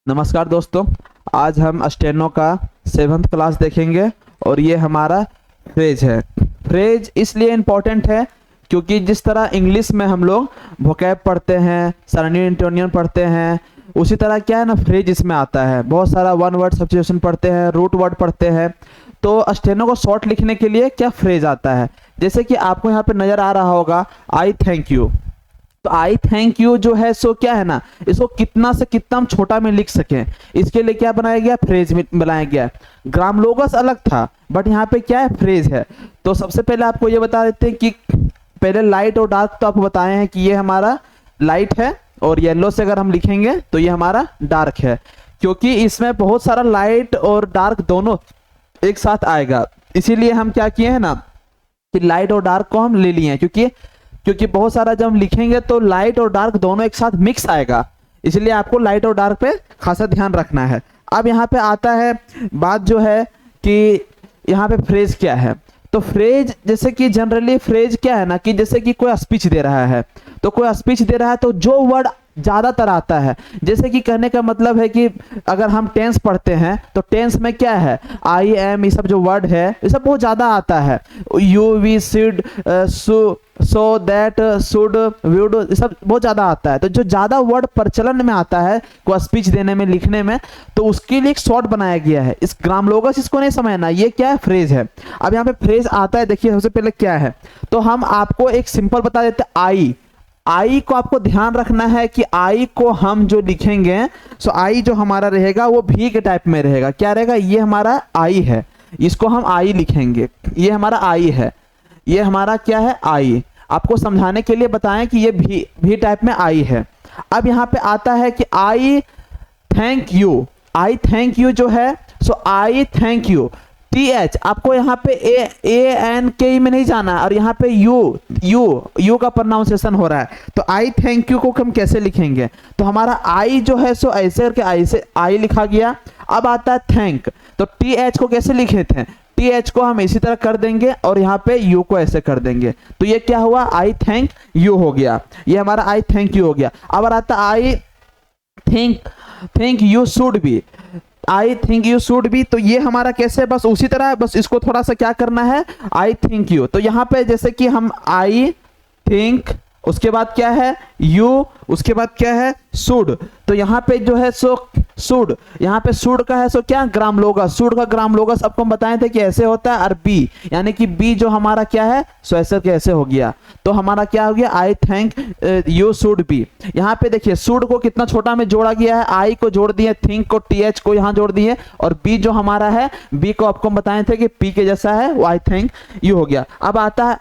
नमस्कार दोस्तों, आज हम स्टेनो का 7th क्लास देखेंगे और ये हमारा फ्रेज है। फ्रेज इसलिए इम्पोर्टेंट है क्योंकि जिस तरह इंग्लिश में हम लोग वोकैब पढ़ते हैं, सरनी इंटोनियन पढ़ते हैं, उसी तरह क्या है ना, फ्रेज इसमें आता है। बहुत सारा वन वर्ड सब्स्टिट्यूशन पढ़ते हैं, रूट वर्ड पढ़ते हैं। तो स्टेनो को शॉर्ट लिखने के लिए क्या फ्रेज आता है, जैसे कि आपको यहाँ पे नजर आ रहा होगा आई थैंक यू। तो आई थैंक यू जो है सो क्या है ना, इसको कितना से कितना हम छोटा में लिख सकें, इसके लिए क्या बनाया गया, फ्रेज बनाया गया। ग्रामलोगस अलग था, बट यहाँ पे क्या है, फ्रेज है। तो सबसे पहले आपको ये बता देते हैं कि पहले लाइट और डार्क तो आपको बताए हैं कि ये हमारा लाइट है और येलो से अगर हम लिखेंगे तो ये हमारा डार्क है, क्योंकि इसमें बहुत सारा लाइट और डार्क दोनों एक साथ आएगा। इसीलिए हम क्या किए हैं ना कि लाइट और डार्क को हम ले लिए हैं, क्योंकि बहुत सारा जब हम लिखेंगे तो लाइट और डार्क दोनों एक साथ मिक्स आएगा, इसलिए आपको लाइट और डार्क पे खासा ध्यान रखना है। अब यहाँ पे आता है बात जो है कि यहाँ पे फ्रेज क्या है। तो फ्रेज जैसे कि जनरली फ्रेज क्या है ना कि जैसे कि कोई स्पीच दे रहा है, तो कोई स्पीच दे रहा है तो जो वर्ड ज्यादातर आता है, जैसे कि कहने का मतलब है कि अगर हम टेंस पढ़ते हैं तो टेंस में क्या है, आई एम, ये सब जो वर्ड है ये सब बहुत ज्यादा आता है। You, we, should, so that, should, would, ये सब बहुत ज्यादा आता है। तो जो ज्यादा वर्ड प्रचलन में आता है को स्पीच देने में, लिखने में, तो उसके लिए एक शॉर्ट बनाया गया है। इस ग्रामलोगस इसको नहीं समझना, ये क्या है, फ्रेज है। अब यहाँ पे फ्रेज आता है, देखिए सबसे पहले क्या है, तो हम आपको एक सिंपल बता देते हैं। आई को आपको ध्यान रखना है कि आई को हम जो लिखेंगे, सो आई जो हमारा रहेगा वो भी के टाइप में रहेगा। क्या रहेगा, ये हमारा आई है, इसको हम आई लिखेंगे, ये हमारा आई है, ये हमारा क्या है, आई। आपको समझाने के लिए बताएं कि ये भी टाइप में आई है। अब यहाँ पे आता है कि I thank you, I thank you जो है, so I thank you, T H आपको यहाँ पे ए एन के में नहीं जाना, और यहाँ पे यू यू यू का प्रोनाउंसिएशन हो रहा है। तो आई थैंक यू को हम कैसे लिखेंगे, तो हमारा आई जो है सो ऐसे करके आई से आई लिखा गया। अब आता है थैंक, तो टी एच को कैसे लिखे थे, टी एच को हम इसी तरह कर देंगे और यहाँ पे यू को ऐसे कर देंगे, तो ये क्या हुआ, आई थैंक यू हो गया, ये हमारा आई थैंक यू हो गया। अब आता I think you should be, I think you should be, तो ये हमारा कैसे, बस उसी तरह, बस इसको थोड़ा सा क्या करना है, आई थिंक यू। तो यहाँ पे जैसे कि हम आई थिंक, उसके बाद क्या है यू, उसके बाद क्या है शुड, तो यहाँ पे जो है सो शुड, यहाँ पे शुड का है सो क्या, ग्रामलोगस, शुड का ग्रामलोगस आपको हम बताए थे कि ऐसे होता है। और बी यानी कि बी जो हमारा क्या है सो ऐसे कैसे हो गया, तो हमारा क्या हो गया, आई थैंक यू शुड बी। यहाँ पे देखिए शुड को कितना छोटा में जोड़ा गया है, आई को जोड़ दिए, थिंक को, टी एच को यहाँ जोड़ दिए, और बी जो हमारा है, बी को आपको हम बताए थे कि पी के जैसा है, वो आई थैंक यू हो गया। अब आता है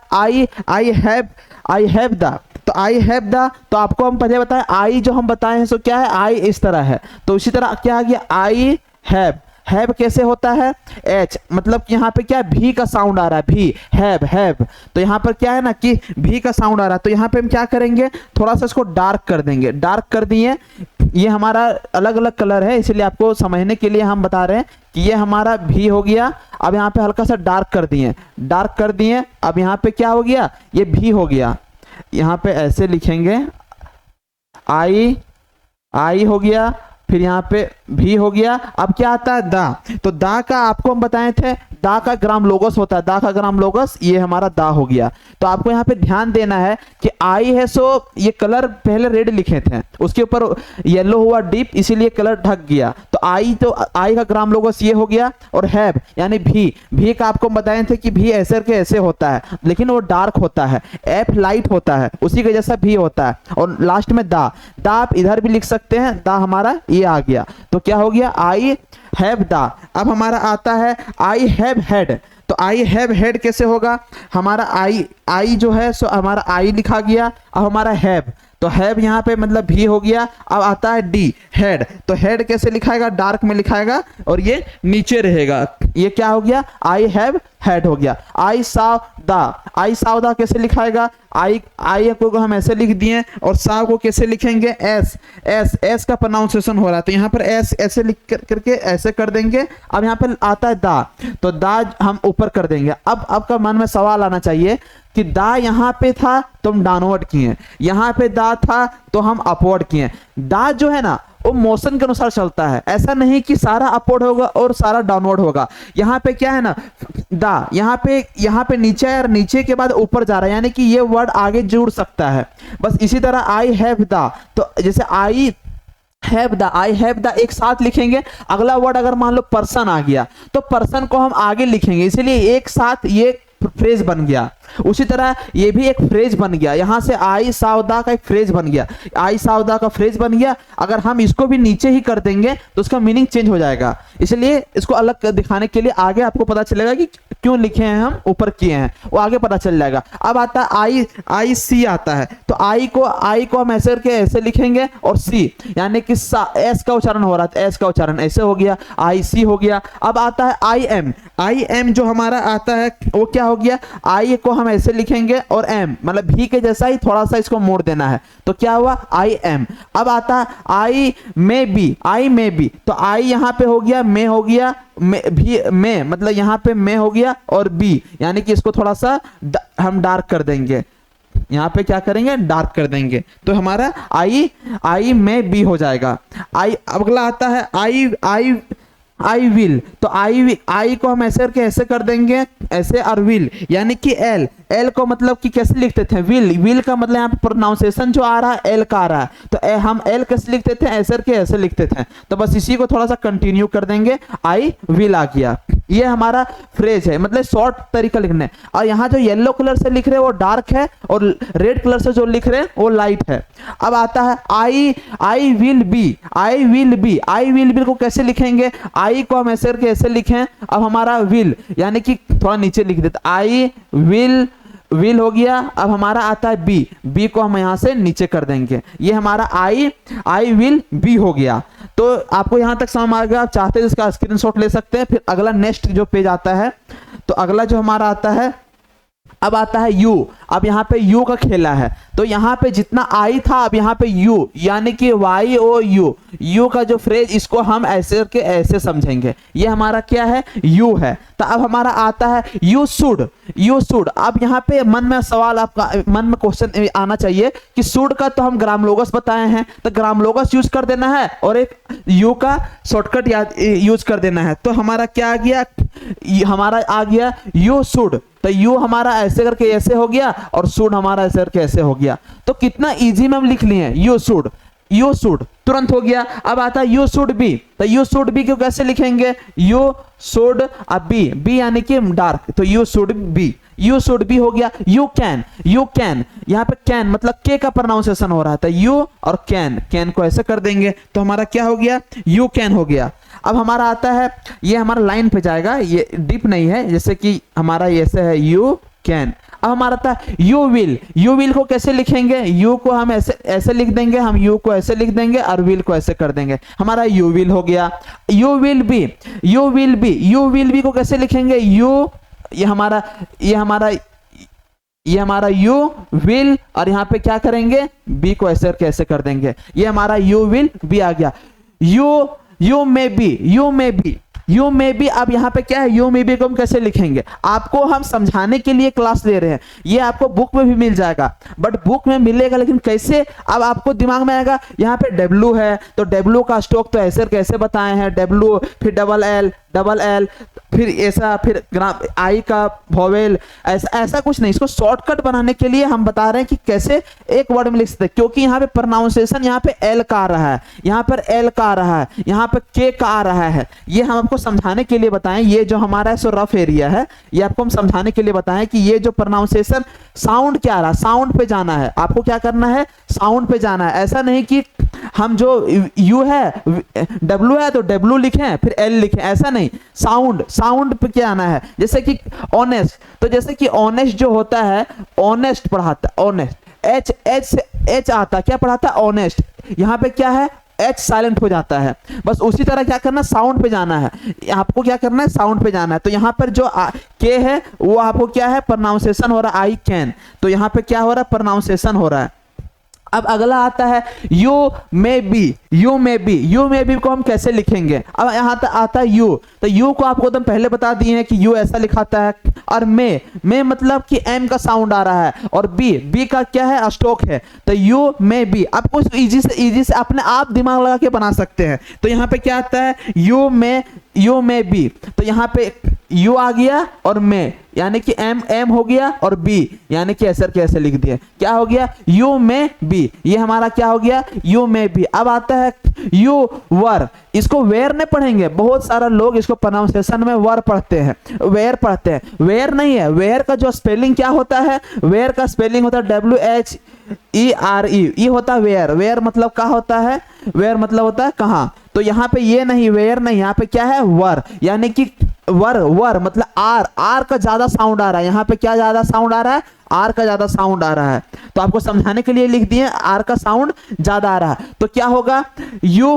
आई हैव द, तो आई हैव द, तो आपको हम पहले बताएं आई जो हम बताए हैं सो क्या है, आई इस तरह है, तो इसी तरह क्या आ गया, आई हैव कैसे होता है, एच मतलब कि यहाँ पे क्या है, भी का साउंड आ रहा है, भी हैव, तो यहाँ पर क्या है ना कि भी का साउंड आ रहा है, तो यहाँ पे हम क्या करेंगे, थोड़ा सा इसको डार्क कर देंगे, डार्क कर दिए। ये हमारा अलग अलग कलर है, इसलिए आपको समझने के लिए हम बता रहे हैं कि ये हमारा भी हो गया। अब यहाँ पे हल्का सा डार्क कर दिए, अब यहाँ पे क्या हो गया, ये भी हो गया। यहाँ पे ऐसे लिखेंगे, आई हो गया, फिर यहाँ पे भी हो गया। अब क्या आता है, दा, तो दा का आपको हम बताए थे, दा का ग्रामलोगस होता है, दा का ग्रामलोगस ये हमारा दा हो गया। तो आपको यहाँ पे ध्यान देना है कि आई है सो ये कलर पहले रेड लिखे थे, उसके ऊपर येलो हुआ डीप, इसीलिए कलर ढक गया। तो आई का ग्रामलोगस ये हो गया। और हैव यानी भी का आपको बताए थे कि भी ऐसे के ऐसे होता है, लेकिन वो डार्क होता है, एफ लाइट होता है, उसी के जैसा भी होता है। और लास्ट में दा आप इधर भी लिख सकते हैं, दा हमारा ये आ गया, तो क्या हो गया, आई हैव द। अब हमारा आता है आई हैव हेड, तो आई हैव हेड कैसे होगा, हमारा आई जो है सो हमारा आई लिखा गया। अब हमारा हैव, तो हैव यहाँ पे मतलब भी हो गया। अब आता है डी हेड, तो हेड कैसे लिखाएगा, डार्क में लिखाएगा और ये नीचे रहेगा, ये क्या हो गया, आई हैव हेड हो गया। आई साव द कैसे लिखाएगा, आई को हम ऐसे लिख दिए, और साव को कैसे लिखेंगे, एस का प्रोनाउंसिएशन हो रहा है, तो यहाँ पर एस ऐसे लिख करके ऐसे कर देंगे। अब यहाँ पर आता है दा, तो दा हम ऊपर कर देंगे। अब आपका मन में सवाल आना चाहिए कि दा यहाँ पे था तो हम डाउनवर्ड किए, यहाँ पे दा था तो हम अपवर्ड किए। दा जो है ना वो मोशन के अनुसार चलता है। ऐसा नहीं कि सारा अपवर्ड होगा और सारा डाउनवर्ड होगा। यहाँ पे क्या है ना, दा यहाँ पे नीचे है और नीचे के बाद ऊपर जा रहा है, यानी कि ये वर्ड आगे जुड़ सकता है। बस इसी तरह आई हैव द, तो जैसे आई हैव द एक साथ लिखेंगे। अगला वर्ड अगर मान लो पर्सन आ गया तो पर्सन को हम आगे लिखेंगे, इसलिए एक साथ ये फ्रेज बन गया। उसी तरह ये भी एक फ्रेज बन गया, यहां से आई सावदा का एक फ्रेज बन गया, आई सावदा का फ्रेज बन गया। अगर हम इसको भी नीचे ही कर देंगे तो उसका मीनिंग चेंज हो जाएगा, इसलिए इसको अलग दिखाने के लिए आगे आपको पता चलेगा कि क्यों लिखे हैं हम, ऊपर किए हैं, वो आगे पता चल जाएगा। अब आता है आई सी आता है, तो आई को हम ऐसे करके ऐसे लिखेंगे और सी यानी कि एस का उच्चारण हो रहा है, एस का उच्चारण ऐसे हो गया, आई सी हो गया। अब आता है आई एम जो हमारा आता है वो क्या हो गया, आई को हम ऐसे लिखेंगे और एम मतलब भी के जैसा ही थोड़ा सा इसको मोड़ देना है, तो क्या हुआ आई एम। अब आता है आई मे बी, तो आई यहाँ पे हो गया, मे हो गया, मे मतलब यहाँ पे मे हो गया और बी यानी कि इसको थोड़ा सा हम डार्क कर देंगे, यहाँ पे क्या करेंगे डार्क कर देंगे, तो हमारा आई में बी हो जाएगा। अगला आता है आई विल, तो आई को हम ऐसे करके ऐसे कर देंगे ऐसे, और विल यानी कि एल को मतलब कि कैसे लिखते थे, विल का मतलब यहाँ पे प्रोनाउंसिएशन जो आ रहा है एल का आ रहा है, तो हम एल कैसे लिखते थे, ऐसे करके ऐसे लिखते थे, तो बस इसी को थोड़ा सा कंटिन्यू कर देंगे, आई विल आ गया। ये हमारा फ्रेज है, मतलब शॉर्ट तरीका लिखने। और यहाँ जो येलो कलर से लिख रहे हैं वो डार्क है और रेड कलर से जो लिख रहे हैं वो लाइट है। अब आता है आई विल बी को कैसे लिखेंगे, आई को हम ऐसे करके ऐसे लिखें, अब हमारा विल यानी कि थोड़ा नीचे लिख देते, आई विल हो गया। अब हमारा आता है बी को हम यहां से नीचे कर देंगे, ये हमारा आई विल बी हो गया। तो आपको यहां तक समझ आ गया, आप चाहते हैं इसका स्क्रीनशॉट ले सकते हैं। फिर अगला नेक्स्ट जो पेज आता है, तो अगला जो हमारा आता है, अब आता है यू। अब यहाँ पे यू का खेला है, तो यहाँ पे जितना आई था अब यहाँ पे यू यानी कि वाई ओ यू का जो फ्रेज, इसको हम ऐसे करके ऐसे समझेंगे, ये हमारा क्या है यू है। तो अब हमारा आता है यू शुड। अब यहाँ पे मन में सवाल, आपका मन में क्वेश्चन आना चाहिए कि शुड का तो हम ग्रामलोगस बताए हैं, तो ग्रामलोगस यूज कर देना है और एक यू का शॉर्टकट यूज कर देना है। तो हमारा क्या आ गया, हमारा आ गया यू शुड, तो यू हमारा ऐसे करके ऐसे हो गया और शुड हमारा ऐसे करके ऐसे हो गया। तो कितना इजी में हम लिख लिए, यू शुड तुरंत हो गया। अब आता है यू शुड बी, तो यू शुड बी को कैसे लिखेंगे, यू शुड बी यानी कि डार्क, तो यू शुड बी हो गया। यू कैन यहाँ पे कैन मतलब के का प्रोनाउंसिएशन हो रहा था, यू और कैन को ऐसे कर देंगे, तो हमारा क्या हो गया यू कैन हो गया। अब हमारा आता है, ये हमारा लाइन पे जाएगा, ये डीप नहीं है, जैसे कि हमारा ऐसे है यू कैन। अब हमारा था यू विल को कैसे लिखेंगे, यू को हम ऐसे लिख देंगे, हम यू को ऐसे लिख देंगे और विल को ऐसे कर देंगे, हमारा यू विल हो गया। यू विल बी को कैसे लिखेंगे, ये हमारा यू विल और यहाँ पे क्या करेंगे बी को ऐसे कैसे कर देंगे, ये हमारा यू विल बी आ गया। यू मे बी अब यहाँ पे क्या है, यू मे बी को हम कैसे लिखेंगे, आपको हम समझाने के लिए क्लास ले रहे हैं, ये आपको बुक में भी मिल जाएगा, बट बुक में मिलेगा लेकिन कैसे, अब आपको दिमाग में आएगा यहाँ पे डब्ल्यू है, तो डब्ल्यू का स्ट्रोक तो ऐसे कैसे बताए हैं, डब्ल्यू फिर डबल एल फिर ऐसा, फिर आई का वोवेल, ऐसा कुछ नहीं, इसको शॉर्टकट बनाने के लिए हम बता रहे हैं कि कैसे एक वर्ड में लिख सकते हैं, क्योंकि यहाँ पे प्रोनाउंसिएशन यहाँ पे एल का आ रहा है, यहाँ पर एल का आ रहा है, यहाँ पे के का आ रहा है, ये हम आपको समझाने के लिए बताएं। ये जो हमारा है सो रफ एरिया है, ये आपको हम समझाने के लिए बताएं कि ये जो प्रोनाउंसिएशन साउंड क्या आ रहा है, साउंड पे जाना है, आपको क्या करना है साउंड पे जाना है। ऐसा नहीं कि हम जो यू है डब्ल्यू है तो डब्ल्यू लिखें फिर एल लिखें, ऐसा नहीं, साउंड पे क्या आना है। जैसे कि ऑनेस्ट, तो जैसे कि ऑनेस्ट जो होता है, ऑनेस्ट पढ़ाता है, ऑनेस्ट एच आता, क्या पढ़ाता है ऑनेस्ट, यहाँ पे क्या है एच साइलेंट हो जाता है। बस उसी तरह क्या करना, साउंड पे जाना है, आपको क्या करना है साउंड पे जाना है। तो यहाँ पर जो के है वो आपको क्या है प्रोनाउंसिएशन हो रहा है आई कैन, तो यहाँ पे क्या हो रहा है प्रोनाउंसिएशन हो रहा है। अब अगला आता है you may be. You may be, you may be को हम कैसे लिखेंगे? अब यहाँ तक आता है यू, तो यू को आपको एकदम पहले बता दिए हैं कि यू ऐसा लिखाता है। और मे मतलब कि एम का साउंड आ रहा है, और बी का क्या है? स्टॉक है। तो यू मे बी आपको इजी से अपने आप दिमाग लगा के बना सकते हैं। तो यहाँ पे क्या आता है? यू मे बी, तो यहाँ पे यू आ गया और मे यानी कि एम हो गया, और बी यानी कि ऐसे कैसे लिख दिया, क्या हो गया? यू मे बी, ये हमारा क्या हो गया? You may be. अब आता है यू वर, इसको वेयर नहीं पढ़ेंगे, बहुत सारा लोग इसको प्रोनाउंसिएशन में वर पढ़ते हैं, वेयर पढ़ते हैं। वेयर नहीं है, वेयर का जो स्पेलिंग क्या होता है? वेयर का स्पेलिंग होता है WHERE, ये होता है वेयर। वेयर मतलब क्या होता है? वेयर मतलब होता है कहाँ। तो यहाँ पे ये नहीं, वेयर नहीं, यहाँ पे क्या है? वर, यानी कि वर मतलब आर का ज्यादा साउंड आ रहा है। यहाँ पे क्या ज्यादा साउंड आ रहा है? आर का ज्यादा साउंड आ रहा है। तो आपको समझाने के लिए लिख दिए आर का साउंड ज्यादा आ रहा है। तो क्या होगा? यू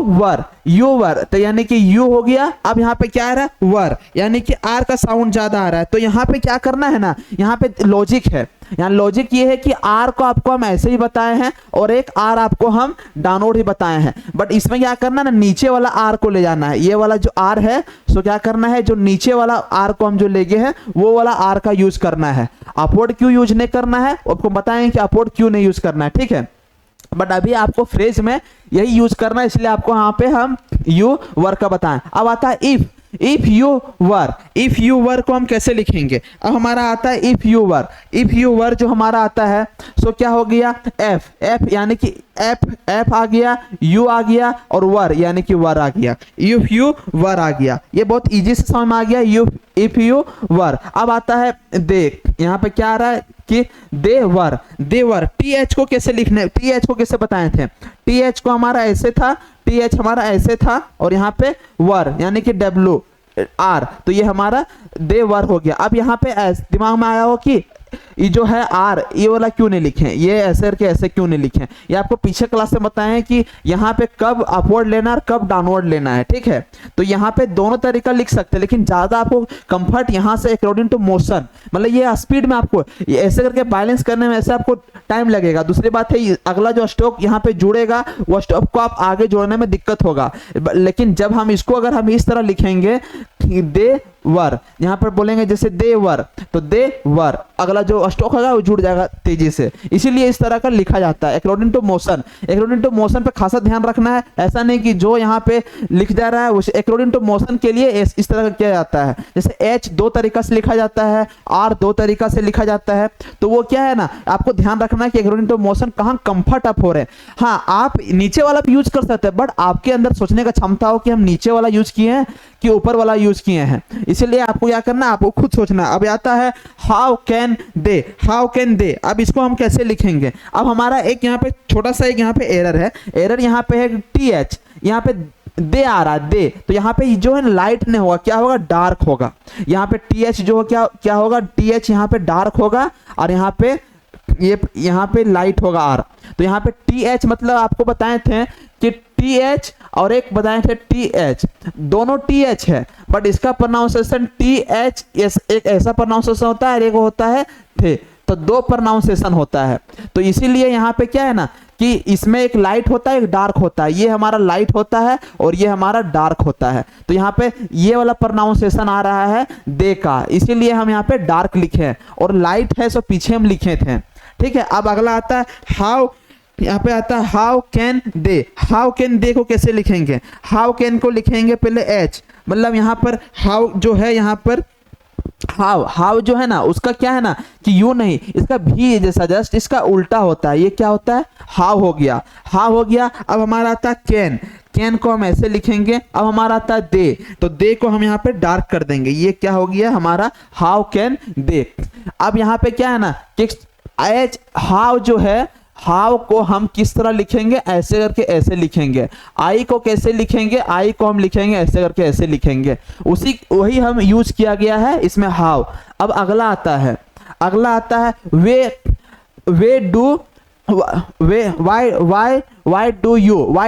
वर, तो यानी कि यू हो गया। अब यहाँ पे क्या आ रहा है? वर, यानी कि आर का साउंड ज्यादा आ रहा है। तो यहाँ पे क्या करना है ना, यहाँ पे लॉजिक है। यहाँ लॉजिक ये है कि आर को आपको हम ऐसे ही बताए हैं, और एक आर आपको हम डाउनवर्ड ही बताए हैं। बट इसमें क्या करना है ना, नीचे वाला आर को ले जाना है। ये वाला जो आर है, सो क्या करना है, जो नीचे वाला आर को हम जो ले गए हैं, वो वाला आर का यूज करना है। अपवर्ड क्यों यूज नहीं करना है, आपको बताएं कि अपवर्ड क्यों नहीं यूज करना है, ठीक है। बट अभी आपको फ्रेज में यही यूज करना है, इसलिए आपको यहाँ पे हम यू वर का बताएं। अब आता है इफ यू वर को हम कैसे लिखेंगे? अब हमारा आता है इफ यू वर जो हमारा आता है, सो क्या हो गया? एफ यानी कि एफ आ गया, यू आ गया, और वर यानी कि वर आ गया। इफ यू वर आ गया, ये बहुत इजी से समझ में आ गया। If you were. अब आता है दे, यहाँ पे क्या आ रहा है कि देवर। TH को कैसे लिखने, TH को कैसे बताए थे? TH को हमारा ऐसे था, TH हमारा ऐसे था, और यहाँ पे वर यानी कि WR, तो ये हमारा देवर हो गया। अब यहाँ पे दिमाग में आया हो कि ये जो है आर, ये वाला क्यों नहीं लिखे, ये ऐसे करके ऐसे क्यों नहीं लिखे? ये आपको पीछे क्लास में बताए हैं कि यहाँ पे कब अपवर्ड लेना है और कब डाउनवर्ड लेना है, ठीक है। तो यहाँ पे दोनों तरीका लिख सकते हैं, लेकिन ज्यादा आपको कंफर्ट यहाँ से अकॉर्डिंग टू मोशन, मतलब ये स्पीड में आपको ये ऐसे करके बैलेंस करने में ऐसे आपको टाइम लगेगा। दूसरी बात है, अगला जो स्टॉक यहाँ पे जुड़ेगा, वो स्टॉक को आप आगे जोड़ने में दिक्कत होगा। लेकिन जब हम इसको अगर हम इस तरह लिखेंगे, दे वर, यहाँ पर बोलेंगे जैसे दे वर, तो दे वर, अगला जो स्टॉक होगा वो जुड़ जाएगा तेजी से। इसीलिए इस तरह का लिखा जाता है according to motion. According to motion पे खासा ध्यान रखना है, ऐसा नहीं कि जो यहाँ पे लिख जा रहा है उसे अकॉर्डिंग टू मोशन के लिए इस तरह का किया जाता है। जैसे एच दो तरीका से लिखा जाता है, आर दो तरीका से लिखा जाता है, तो वो क्या है ना, आपको ध्यान रखना है कि अकॉर्डिंग टू मोशन कहाँ कंफर्ट अप हो रहे हैं। हाँ, आप नीचे वाला भी यूज कर सकते हैं, बट आपके अंदर सोचने का क्षमता हो कि हम नीचे वाला यूज किए हैं कि ऊपर वाला यूज किए हैं, इसलिए आपको क्या करना है, आपको खुद सोचना। अब आता है हाउ कैन दे। अब इसको हम कैसे लिखेंगे? अब हमारा एक यहाँ पे छोटा सा एक यहाँ पे एरर है, एरर यहाँ पे है TH, यहाँ पे दे आ रहा है दे, तो यहाँ पे जो है लाइट नहीं होगा, क्या होगा, डार्क होगा। यहाँ पे TH जो क्या होगा, TH यहाँ पे डार्क होगा, और यहाँ पे लाइट होगा आर। तो यहाँ पे TH मतलब आपको बताए थे कि TH और एक बताए थे TH, दोनों TH है, बट इसका प्रोनाउंसिएशन TH, एक ऐसा प्रोनाउंसिएशन होता है, एक होता है थे, तो दो प्रोनाउंसिएशन होता है। तो इसीलिए यहाँ पे क्या है ना कि इसमें एक लाइट होता है, एक डार्क होता है। ये हमारा लाइट होता है और ये हमारा डार्क होता है। तो यहाँ पे ये वाला प्रोनाउंसिएशन आ रहा है दे का, इसीलिए हम यहाँ पे डार्क लिखे हैं, और लाइट है सो पीछे हम लिखे थे, ठीक है। अब अगला आता है हाउ, यहाँ पे आता है हाउ कैन दे को कैसे लिखेंगे? हाउ कैन को लिखेंगे पहले H, मतलब यहाँ पर हाउ जो है, यहाँ पर हाउ जो है ना, उसका क्या है ना कि यू नहीं, इसका भी जैसा जस्ट इसका उल्टा होता है। ये क्या होता है, हाउ हो गया। अब हमारा आता है कैन को हम ऐसे लिखेंगे। अब हमारा आता है दे, तो दे को हम यहाँ पे डार्क कर देंगे। ये क्या हो गया हमारा हाउ कैन दे। अब यहाँ पे क्या है ना कि एच हाउ जो है, हाउ को हम किस तरह लिखेंगे, ऐसे करके ऐसे लिखेंगे। आई को कैसे लिखेंगे, आई को हम लिखेंगे ऐसे करके ऐसे लिखेंगे। वही हम यूज किया गया है इसमें हाउ। अब अगला आता है वाई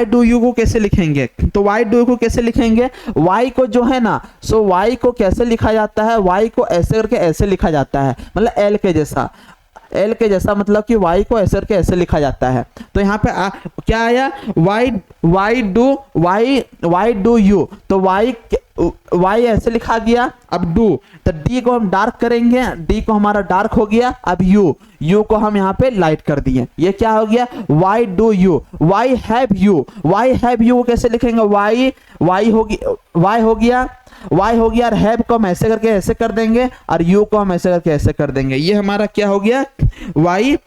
डू यू को कैसे लिखेंगे? तो वाई डू को कैसे लिखेंगे? वाई को जो है ना, सो वाई को कैसे लिखा जाता है, वाई को ऐसे करके ऐसे लिखा जाता है, मतलब एल के जैसा। एल के जैसा, मतलब कि वाई को ऐसे करके ऐसे लिखा जाता है। तो यहाँ पे क्या आया, वाई डू यू, तो वाई ऐसे लिखा गया। अब डू, तो डी को हम डार्क करेंगे, डी को हमारा डार्क हो गया। अब यू को हम यहाँ पे लाइट कर दिए, ये क्या हो गया, why do you, why have you को कैसे लिखेंगे, वाई हो गया और हैव को हम ऐसे करके ऐसे कर देंगे और यू को हम ऐसे करके ऐसे कर देंगे। ये हमारा क्या हो गया, वाई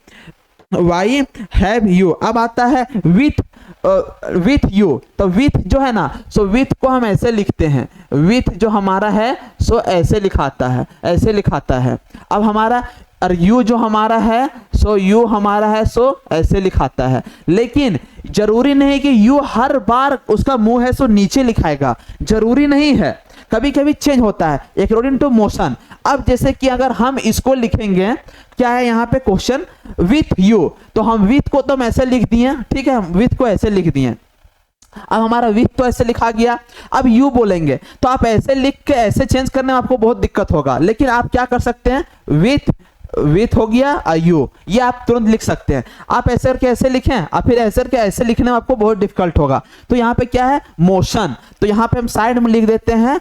हैव यू। अब आता है विथ यू, तो विथ जो है ना, सो विथ को हम ऐसे लिखते हैं, विथ जो हमारा है सो ऐसे लिखाता है। अब हमारा और यू जो हमारा है सो यू हमारा है सो ऐसे लिखाता है। लेकिन जरूरी नहीं कि यू हर बार उसका मुंह है सो नीचे लिखाएगा, जरूरी नहीं है, कभी कभी चेंज होता है अकॉर्डिंग टू मोशन। अब जैसे कि अगर हम इसको लिखेंगे, क्या है यहाँ पे क्वेश्चन, विथ यू, तो हम विथ को तो हम ऐसे लिख दिए, ठीक है, हम विथ को ऐसे लिख दिए। अब हमारा विथ तो ऐसे लिखा गया, अब यू बोलेंगे तो आप ऐसे लिख के ऐसे चेंज करने में आपको बहुत दिक्कत होगा। लेकिन आप क्या कर सकते हैं, विथ हो गया यू, ये आप तुरंत लिख सकते हैं। आप ऐसे करके ऐसे लिखें और फिर ऐसे करके ऐसे लिखने में आपको बहुत डिफिकल्ट होगा। तो यहाँ पे क्या है, मोशन, तो यहाँ पे हम साइड में लिख देते हैं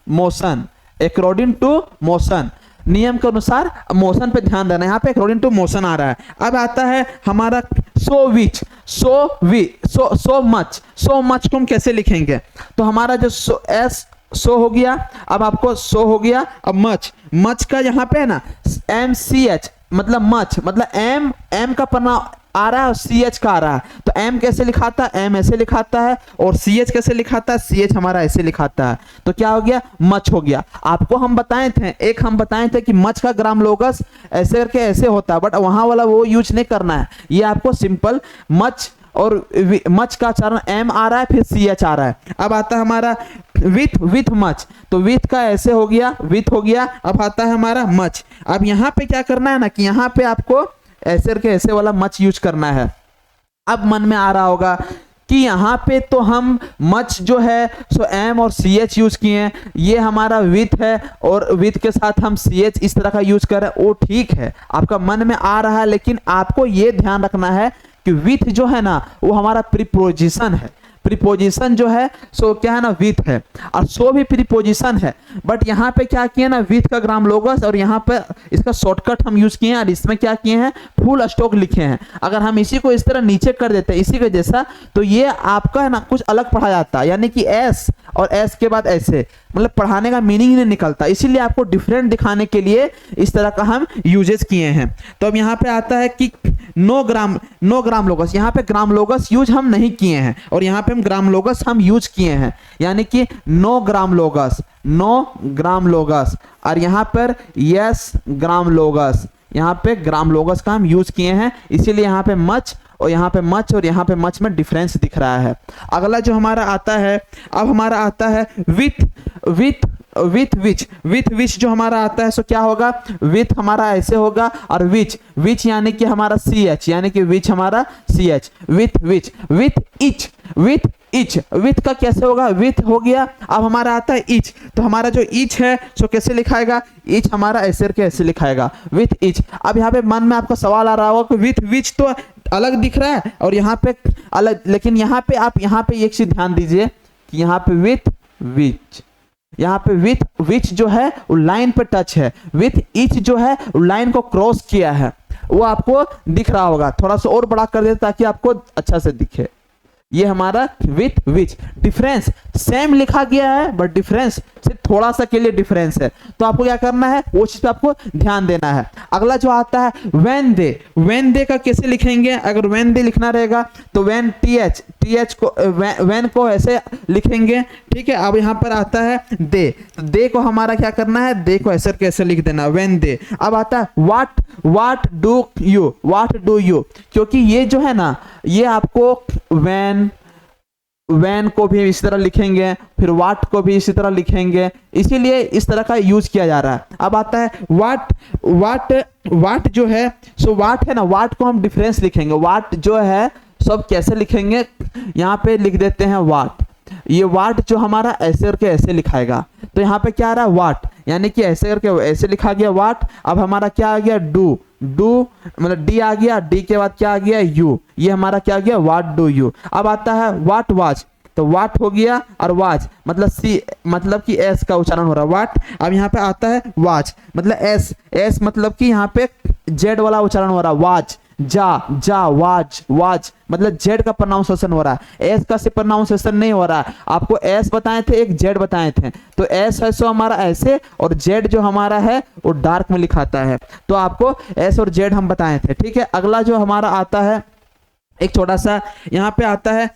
मोशन अकॉर्डिंग टू मोशन, नियम के अनुसार मोशन पे ध्यान देना, यहाँ पे अकॉर्डिंग टू मोशन आ रहा है। अब आता है हमारा सो मच को हम कैसे लिखेंगे, तो हमारा जो सो हो गया, अब आपको सो हो गया। अब मच का यहाँ पे है ना MCH, मतलब मच, मतलब एम का पन्ना आ रहा है और CH का आ रहा है, तो M कैसे लिखाता है, M ऐसे लिखाता है, और CH कैसे लिखाता है, CH हमारा ऐसे लिखाता है। तो क्या हो गया, मच हो गया। आपको हम बताए थे कि मच का ग्राम लोगस ऐसे करके ऐसे होता है, बट वहां वाला वो यूज नहीं करना है। ये आपको सिंपल मच और मच का चरण M आ रहा है, फिर CH आ रहा है। अब आता है हमारा विथ मच, तो विथ का ऐसे हो गया, विथ हो गया। अब आता है हमारा मच। अब यहाँ पे क्या करना है ना, कि यहाँ पे आपको ऐसे करके ऐसे वाला मच यूज करना है। अब मन में आ रहा होगा कि यहाँ पे तो हम मच जो है सो M और CH यूज किए हैं, ये हमारा विथ है और विथ के साथ हम CH इस तरह का यूज कर रहे हैं। वो ठीक है, आपका मन में आ रहा है, लेकिन आपको ये ध्यान रखना है कि विथ जो है ना वो हमारा प्रीपोजिशन है। प्रीपोजिशन जो है सो क्या है ना, विथ है, और सो भी प्रीपोजिशन है। बट यहाँ पे क्या किए ना, विथ का ग्राम लोगस, और यहाँ पे इसका शॉर्टकट हम यूज किए हैं, और इसमें क्या किए हैं, फुल स्टॉक लिखे हैं। अगर हम इसी को इस तरह नीचे कर देते हैं इसी के जैसा, तो ये आपका है ना कुछ अलग पढ़ा जाता है, यानी कि S और S के बाद ऐसे, मतलब पढ़ाने का मीनिंग ही नहीं निकलता। इसीलिए आपको डिफरेंट दिखाने के लिए इस तरह का हम यूजेस किए हैं। तो अब यहाँ पे आता है कि नो ग्राम लोगस, यहाँ पे ग्राम लोगस यूज हम नहीं किए हैं, और यहाँ पे हम ग्राम लोगस हम यूज किए हैं, यानी कि नो ग्राम लोगस, और यहाँ पर यस ग्राम लोगस, यहाँ पे ग्राम लोगस का हम यूज किए हैं। इसीलिए यहाँ पे मच और यहाँ पे मच और यहाँ पे मच में डिफरेंस दिख रहा है। अगला जो हमारा आता है, अब हमारा आता है विथ विच जो हमारा आता है सो क्या होगा, विथ हमारा ऐसे होगा, और विच यानी कि हमारा CH, यानी कि विच हमारा CH, विथ इच, विथ का कैसे होगा, विथ हो गया। अब हमारा आता है इच, तो हमारा जो इच है सो कैसे लिखाएगा, इच हमारा ऐसे करके ऐसे लिखाएगा, विथ इच। अब यहाँ पे मन में आपका सवाल आ रहा होगा कि विथ विच तो अलग दिख रहा है और यहाँ पे अलग, लेकिन यहाँ पे आप यहाँ पे एक चीज ध्यान दीजिए कि यहाँ पे विथ विच, यहाँ पे विथ विच जो है वो लाइन पे टच है, विथ इच जो है वो लाइन को क्रॉस किया है, वो आपको दिख रहा होगा। थोड़ा सा और बड़ा कर देते ताकि आपको अच्छा से दिखे। ये हमारा विथ विच, डिफरेंस सेम लिखा गया है बट डिफरेंस सिर्फ थोड़ा सा के लिए डिफरेंस है, तो आपको क्या करना है, वो चीज पे आपको ध्यान देना है। अगला जो आता है व्हेन दे का कैसे लिखेंगे, अगर व्हेन दे लिखना रहेगा तो व्हेन टीएच को व्हेन को ऐसे लिखेंगे, ठीक है। अब यहाँ पर आता है दे, तो दे को हमारा क्या करना है, दे को ऐसे कैसे लिख देना, व्हेन दे। अब आता है व्हाट डू यू, क्योंकि ये जो है ना ये आपको व्हेन को भी इस तरह लिखेंगे, फिर व्हाट को भी इसी तरह लिखेंगे, इसीलिए इस तरह का यूज किया जा रहा है। अब आता है व्हाट जो है सो व्हाट है ना, व्हाट को हम डिफरेंस लिखेंगे, व्हाट जो है सब कैसे लिखेंगे, यहाँ पे लिख देते हैं व्हाट। ये व्हाट जो हमारा ऐसे करके ऐसे लिखाएगा, तो यहाँ पे क्या आ रहा है व्हाट, यानी कि ऐसे करके ऐसे लिखा गया वाट। अब हमारा क्या आ गया डू, डू मतलब डी आ गया, डी के बाद क्या आ गया यू, ये हमारा क्या आ गया वाट डू यू। अब आता है वाट वाच, तो वाट हो गया और वाच मतलब सी मतलब कि एस का उच्चारण हो रहा है वाट। अब यहाँ पे आता है वाच मतलब एस, एस मतलब कि यहाँ पे जेड वाला उच्चारण हो रहा है वाच, जा वाच वाच मतलब जेड का प्रोनाउंसिएशन हो रहा है, एस का से प्रोनाउंसिएशन नहीं हो रहा है। आपको एस बताए थे, एक जेड बताए थे, तो एस है सो हमारा ऐसे और जेड जो हमारा है वो डार्क में लिखाता है, तो आपको एस और जेड हम बताए थे। ठीक है, अगला जो हमारा आता है एक छोटा सा यहाँ पे आता है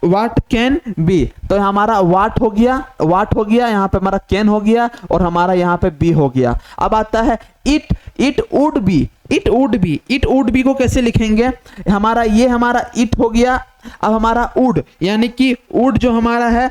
वाट कैन बी, तो हमारा वाट हो गया, वाट हो गया, यहाँ पे हमारा कैन हो गया और हमारा यहाँ पे बी हो गया। अब आता है it would be, it would be, it would be को कैसे लिखेंगे, हमारा ये हमारा इट हो गया। अब हमारा वुड यानी कि वुड जो हमारा है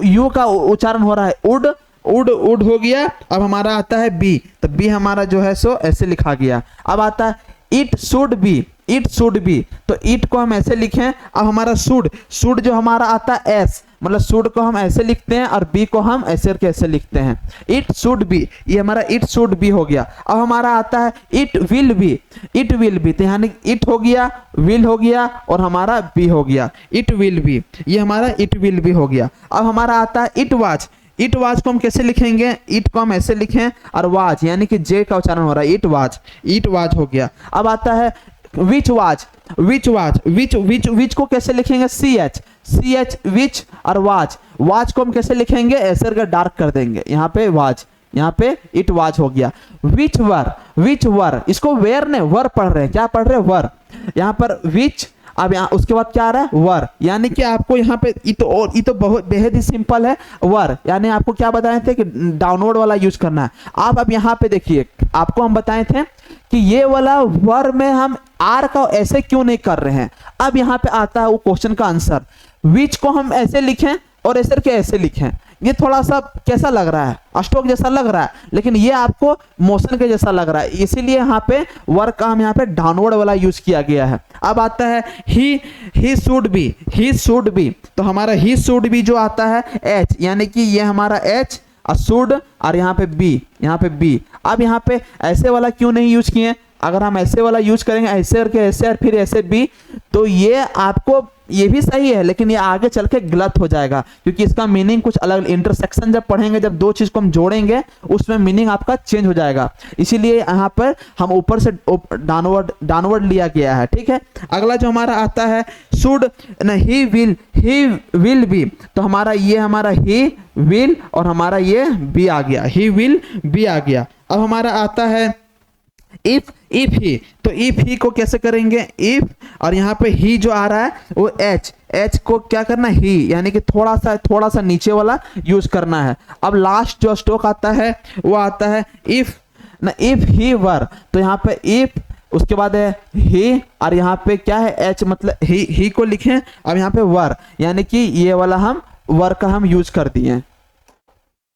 यू का उच्चारण हो रहा है वुड, वुड वुड हो गया। अब हमारा आता है बी, तो बी हमारा जो है सो ऐसे लिखा गया। अब आता है it should be, it should be, तो इट को हम ऐसे लिखें। अब हमारा शुड, शुड जो हमारा आता है एस मतलब शुड को हम ऐसे लिखते हैं और बी को हम ऐसे कैसे लिखते हैं इट शुड बी, ये हमारा इट शुड बी हो गया। अब हमारा आता है it will be, it will be, तो यानी इट हो गया, विल हो गया और हमारा बी हो गया, इट विल बी, ये हमारा इट विल बी हो गया। अब हमारा आता है इट वाच, इट वाच को हम कैसे लिखेंगे, इट को हम ऐसे लिखें और वाच यानी कि जे का उच्चारण हो रहा है इट वाच, इट वाच हो गया। अब आता है विच वाच, विच वाच, विच विच विच को कैसे लिखेंगे सी एच विच और वाच, वाच को हम कैसे लिखेंगे ऐसे करके डार्क कर देंगे, यहाँ पे वाच, यहाँ पे इट वाच हो गया। विच वर, इसको वेर ने वर पढ़ रहे हैं, क्या पढ़ रहे हैं वर, यहाँ पर विच। अब यहाँ उसके बाद क्या आ रहा है वर, यानी कि आपको यहाँ पे ये तो बहुत बेहद ही सिंपल है वर, यानी आपको क्या बताए थे कि डाउनवर्ड वाला यूज करना है। आप अब यहाँ पे देखिए आपको हम बताए थे कि ये वाला वर में हम आर का ऐसे क्यों नहीं कर रहे हैं। अब यहाँ पे आता है वो क्वेश्चन का आंसर, विच को हम ऐसे लिखें और ऐसे के ऐसे लिखें, ये थोड़ा सा कैसा लग रहा है अष्टोक जैसा लग रहा है, लेकिन ये आपको मोशन के जैसा लग रहा है, इसीलिए यहाँ पे वर्क का हम यहाँ पे डाउनवर्ड वाला यूज किया गया है। अब आता है he should be, he should be, तो हमारा ही शुड बी जो आता है एच, यानी कि ये हमारा एच और शुड और यहाँ पे बी, यहाँ पे बी। अब यहाँ पे ऐसे वाला क्यों नहीं यूज किए, अगर हम ऐसे वाला यूज करेंगे ऐसे करके ऐसे और फिर ऐसे बी, तो ये आपको ये भी सही है लेकिन ये आगे चल के गलत हो जाएगा, क्योंकि इसका मीनिंग कुछ अलग, इंटरसेक्शन जब पढ़ेंगे, जब दो चीज को हम जोड़ेंगे उसमें मीनिंग आपका चेंज हो जाएगा, इसीलिए यहाँ पर हम ऊपर से डाउनवर्ड लिया गया है। ठीक है, अगला जो हमारा आता है शुड ही विल बी, तो हमारा ये हमारा ही विल और हमारा ये बी आ गया, ही विल बी आ गया। अब हमारा आता है इफ ही, तो इफ ही को कैसे करेंगे इफ, और यहाँ पे ही जो आ रहा है वो एच को क्या करना ही, यानी कि थोड़ा सा नीचे वाला यूज करना है। अब लास्ट जो स्ट्रोक आता है वो आता है इफ ही वर, तो यहाँ पे इफ उसके बाद है ही और यहाँ पे क्या है एच, मतलब ही को लिखें। अब यहाँ पे वर, यानी कि ये वाला हम वर का हम यूज कर दिए,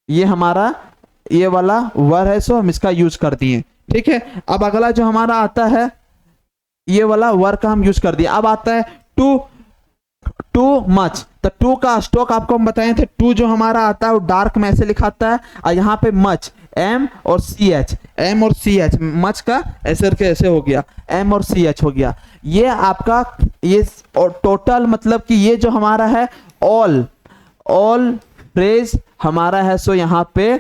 ये हमारा ये वाला वर है सो हम इसका यूज कर दिए। ठीक है, अब अगला जो हमारा आता है ये वाला वर का हम यूज कर दिया। अब आता है टू मच, तो टू का स्ट्रोक आपको हम बताए थे, टू जो हमारा आता है वो डार्क में ऐसे लिखाता है और यहाँ पे मच एम और सी एच, मच का ऐसे करके ऐसे हो गया, एम और सी एच हो गया। ये आपका ये टोटल मतलब कि ये जो हमारा है ऑल फ्रेज हमारा है सो यहाँ पे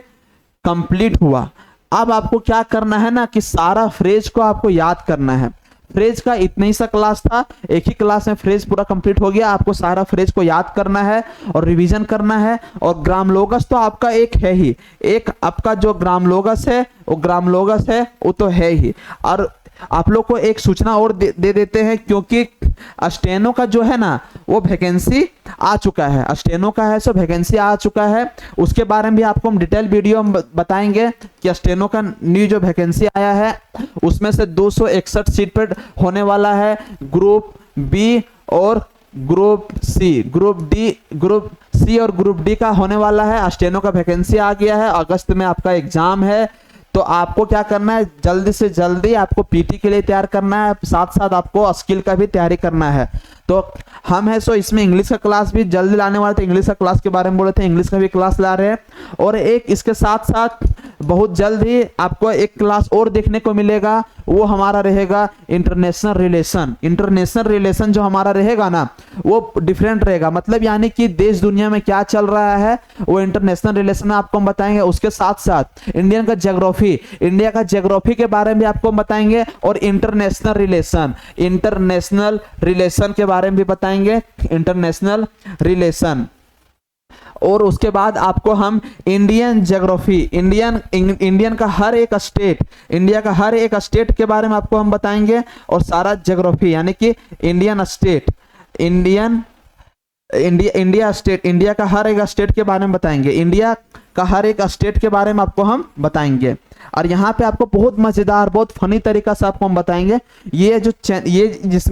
कंप्लीट हुआ। अब आपको क्या करना है ना कि सारा फ्रेज को आपको याद करना है। फ्रेज का इतना ही सा क्लास था, एक ही क्लास में फ्रेज पूरा कंप्लीट हो गया। आपको सारा फ्रेज को याद करना है और रिवीजन करना है। और ग्रामलोगस तो आपका एक है ही, एक आपका जो ग्रामलोगस है वो तो है ही। और आप लोग को एक सूचना और दे देते हैं, क्योंकि स्टेनो का जो है ना वो वैकेंसी आ चुका है, स्टेनो का है सो वैकेंसी आ चुका है। उसके बारे में भी आपको हम डिटेल वीडियो में बताएंगे कि स्टेनो का न्यू जो वैकेंसी आया है उसमें से 261 सीट पर होने वाला है। ग्रुप बी और ग्रुप सी, ग्रुप सी और ग्रुप डी का होने वाला है। स्टेनो का वैकेंसी आ गया है, अगस्त में आपका एग्जाम है। तो आपको क्या करना है, जल्दी से जल्दी आपको पीटी के लिए तैयार करना है, साथ साथ आपको स्किल का भी तैयारी करना है। तो हम है सो इसमें इंग्लिश का क्लास भी जल्दी लाने वाले थे, इंग्लिश का क्लास के बारे में बोले थे, इंग्लिश का भी क्लास ला रहे हैं। और एक इसके साथ साथ बहुत जल्द ही आपको एक क्लास और देखने को मिलेगा, वो हमारा रहेगा इंटरनेशनल रिलेशन। इंटरनेशनल रिलेशन जो हमारा रहेगा ना, वो डिफरेंट रहेगा, मतलब यानी कि देश दुनिया में क्या चल रहा है वो इंटरनेशनल रिलेशन में आपको हम बताएंगे। उसके साथ साथ इंडियन का ज्योग्राफी, इंडिया का ज्योग्राफी के बारे में भी आपको बताएंगे, और इंटरनेशनल रिलेशन के बारे में भी बताएंगे, इंटरनेशनल रिलेशन। और उसके बाद आपको हम इंडियन ज्योग्राफी, इंडियन का हर एक स्टेट, इंडिया का हर एक स्टेट के बारे में आपको हम बताएंगे, और सारा ज्योग्राफी यानी कि Indian state, India state, India का हर एक स्टेट के बारे में बताएंगे, इंडिया का हर एक स्टेट के बारे में आपको हम बताएंगे। और यहाँ पे आपको बहुत मजेदार, बहुत फनी तरीका से आपको हम बताएंगे। ये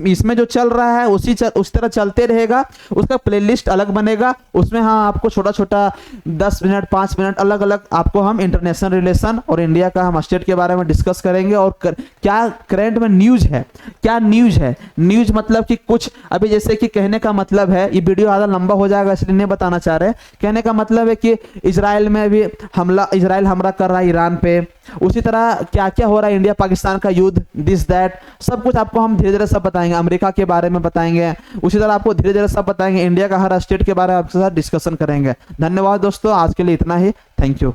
इसमें जो चल रहा है उस तरह चलते रहेगा, उसका प्लेलिस्ट अलग बनेगा, उसमें हाँ आपको छोटा छोटा 10 मिनट 5 मिनट अलग अलग आपको हम इंटरनेशनल रिलेशन और इंडिया का हम स्टेट के बारे में डिस्कस करेंगे। और क्या करंट में न्यूज है, क्या न्यूज है, न्यूज मतलब कि कुछ अभी जैसे कि कहने का मतलब है, ये वीडियो ज़्यादा लंबा हो जाएगा इसलिए नहीं बताना चाह रहे, कहने का मतलब है कि इजराइल में भी इजराइल हमला कर रहा है ईरान पे, उसी तरह क्या क्या हो रहा है, इंडिया पाकिस्तान का युद्ध, दिस दैट सब कुछ आपको हम धीरे धीरे सब बताएंगे, अमेरिका के बारे में बताएंगे, उसी तरह आपको धीरे धीरे सब बताएंगे, इंडिया का हर स्टेट के बारे में आपके साथ डिस्कशन करेंगे। धन्यवाद दोस्तों, आज के लिए इतना ही, थैंक यू।